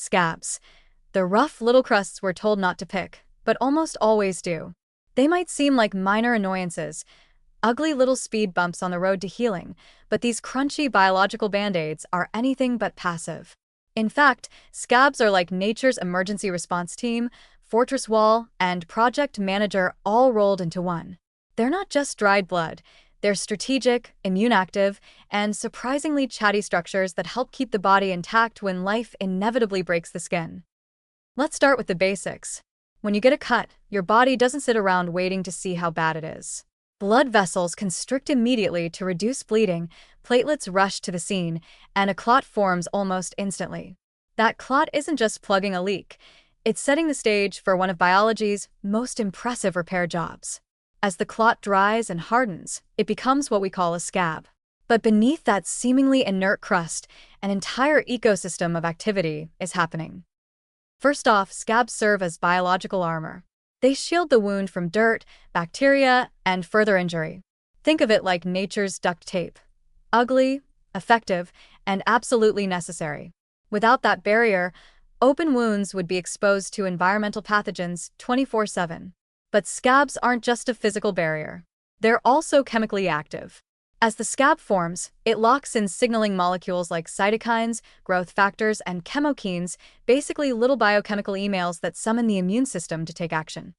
Scabs. The rough little crusts we're told not to pick, but almost always do. They might seem like minor annoyances, ugly little speed bumps on the road to healing, but these crunchy biological band-aids are anything but passive. In fact, scabs are like nature's emergency response team, fortress wall, and project manager all rolled into one. They're not just dried blood. They're strategic, immune-active, and surprisingly chatty structures that help keep the body intact when life inevitably breaks the skin. Let's start with the basics. When you get a cut, your body doesn't sit around waiting to see how bad it is. Blood vessels constrict immediately to reduce bleeding, platelets rush to the scene, and a clot forms almost instantly. That clot isn't just plugging a leak, it's setting the stage for one of biology's most impressive repair jobs. As the clot dries and hardens, it becomes what we call a scab. But beneath that seemingly inert crust, an entire ecosystem of activity is happening. First off, scabs serve as biological armor. They shield the wound from dirt, bacteria, and further injury. Think of it like nature's duct tape. Ugly, effective, and absolutely necessary. Without that barrier, open wounds would be exposed to environmental pathogens 24/7. But scabs aren't just a physical barrier. They're also chemically active. As the scab forms, it locks in signaling molecules like cytokines, growth factors, and chemokines, basically little biochemical emails that summon the immune system to take action.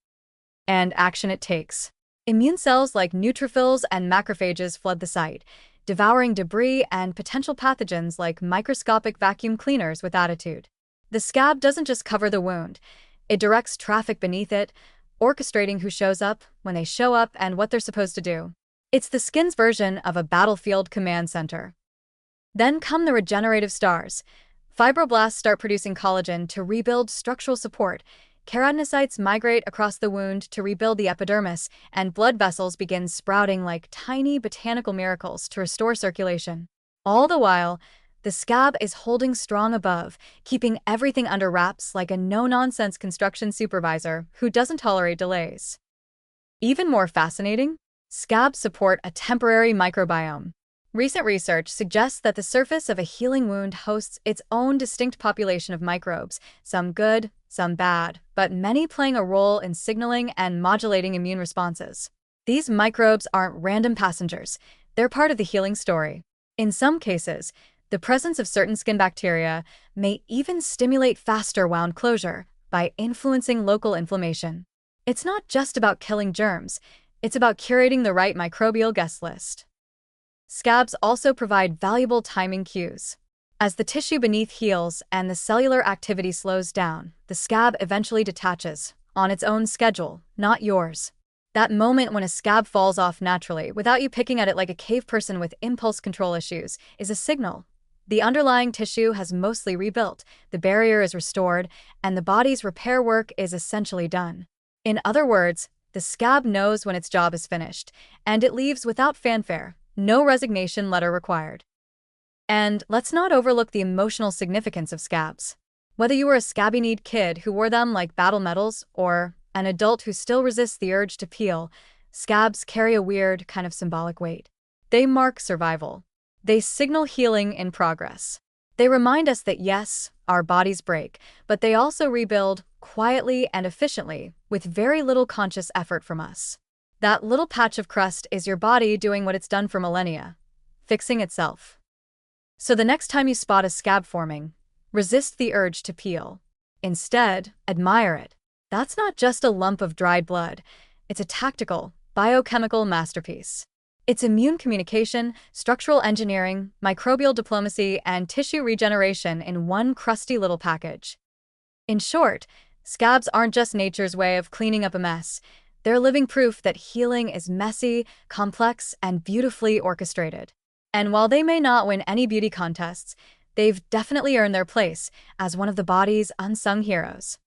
And action it takes. Immune cells like neutrophils and macrophages flood the site, devouring debris and potential pathogens like microscopic vacuum cleaners with attitude. The scab doesn't just cover the wound, it directs traffic beneath it, orchestrating who shows up, when they show up, and what they're supposed to do. It's the skin's version of a battlefield command center. Then come the regenerative stars. Fibroblasts start producing collagen to rebuild structural support, keratinocytes migrate across the wound to rebuild the epidermis, and blood vessels begin sprouting like tiny botanical miracles to restore circulation. All the while, the scab is holding strong above, keeping everything under wraps like a no-nonsense construction supervisor who doesn't tolerate delays. Even more fascinating, scabs support a temporary microbiome. Recent research suggests that the surface of a healing wound hosts its own distinct population of microbes, some good, some bad, but many playing a role in signaling and modulating immune responses. These microbes aren't random passengers, they're part of the healing story. In some cases, the presence of certain skin bacteria may even stimulate faster wound closure by influencing local inflammation. It's not just about killing germs, it's about curating the right microbial guest list. Scabs also provide valuable timing cues. As the tissue beneath heals and the cellular activity slows down, the scab eventually detaches, on its own schedule, not yours. That moment when a scab falls off naturally, without you picking at it like a cave person with impulse control issues, is a signal. The underlying tissue has mostly rebuilt, the barrier is restored, and the body's repair work is essentially done. In other words, the scab knows when its job is finished, and it leaves without fanfare, no resignation letter required. And let's not overlook the emotional significance of scabs. Whether you were a scabby-kneed kid who wore them like battle medals, or an adult who still resists the urge to peel, scabs carry a weird, kind of symbolic weight. They mark survival. They signal healing in progress. They remind us that yes, our bodies break, but they also rebuild quietly and efficiently with very little conscious effort from us. That little patch of crust is your body doing what it's done for millennia, fixing itself. So the next time you spot a scab forming, resist the urge to peel. Instead, admire it. That's not just a lump of dried blood, it's a tactical, biochemical masterpiece. It's immune communication, structural engineering, microbial diplomacy, and tissue regeneration in one crusty little package. In short, scabs aren't just nature's way of cleaning up a mess. They're living proof that healing is messy, complex, and beautifully orchestrated. And while they may not win any beauty contests, they've definitely earned their place as one of the body's unsung heroes.